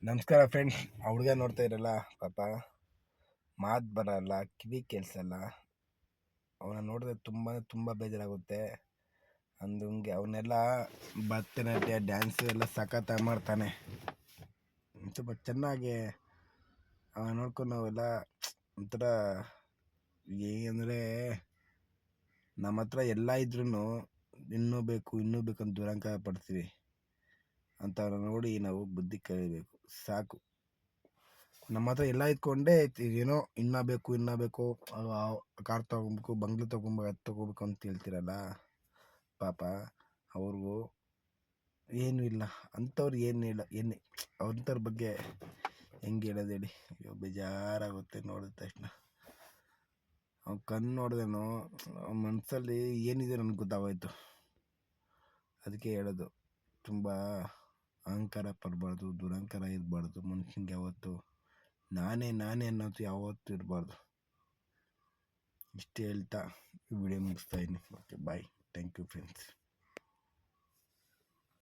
ನಮಸ್ಕಾರ ಫ್ರೆಂಡ್ಸ್. ಆ ಹುಡುಗ ನೋಡ್ತಾ ಇರಲ್ಲ ಪಾಪ, ಮಾತು ಬರಲ್ಲ, ಕಿವಿ ಕೇಳಿಸಲ್ಲ. ಅವನ ನೋಡಿದ್ರೆ ತುಂಬ ಬೇಜಾರಾಗುತ್ತೆ. ಅಂದಂಗೆ ಅವನ್ನೆಲ್ಲ ಭರತನಾಟ್ಯ ಡ್ಯಾನ್ಸು ಎಲ್ಲ ಸಖತ್ತಾಗಿ ಮಾಡ್ತಾನೆ. ಸ್ವಲ್ಪ ಚೆನ್ನಾಗಿ ಅವನ ನೋಡ್ಕೊಂಡು ನಾವೆಲ್ಲ ಒಂಥರ ಏನಂದರೆ, ನಮ್ಮ ಹತ್ರ ಎಲ್ಲ ಇದ್ರೂ ಇನ್ನೂ ಬೇಕು ಅಂತ ದುರಂಕಾರ ಪಡ್ತೀವಿ. ಅಂಥವ್ರನ್ನ ನೋಡಿ ನಾವು ಬುದ್ಧಿ ಕಲಿಬೇಕು. ಸಾಕು, ನಮ್ಮ ಹತ್ರ ಎಲ್ಲ ಇದ್ಕೊಂಡೆ ಏನೋ ಇನ್ನೂ ಬೇಕು, ಕಾರ್ ತೊಗೊಬೇಕು, ಬಂಗ್ಲೆ ತೊಗೊಬೇಕು, ಅದು ತೊಗೋಬೇಕು ಅಂತ ಹೇಳ್ತಿರಲ್ಲ ಪಾಪ. ಅವ್ರಿಗೂ ಏನೂ ಇಲ್ಲ, ಅಂಥವ್ರು ಏನು ಅಂಥವ್ರ ಬಗ್ಗೆ ಹೆಂಗೆ ಹೇಳೋದು ಹೇಳಿ? ಅಯ್ಯೋ, ಬೇಜಾರಾಗುತ್ತೆ ನೋಡಿದ ತಕ್ಷಣ. ಅವ್ನ ಕಣ್ಣು ನೋಡಿದೇನೋ ಅವ್ನ ಮನಸ್ಸಲ್ಲಿ ಏನಿದೆ ನನಗೆ ಗೊತ್ತಾಗೋಯ್ತು. ಅದಕ್ಕೆ ಹೇಳೋದು, ತುಂಬ ಅಹಂಕಾರ ಪಡಬಾರ್ದು, ದುರಹಂಕಾರ ಇರಬಾರ್ದು. ಮನುಷ್ಯನಿಗೆ ಯಾವತ್ತು ನಾನೇ ಅನ್ನೋದು ಯಾವತ್ತೂ ಇರಬಾರ್ದು. ಇಷ್ಟು ಹೇಳ್ತಾ ಈ ವಿಡಿಯೋ ಮುಗಿಸ್ತಾ ಇದ್ದೀನಿ. Okay, bye. Thank you friends.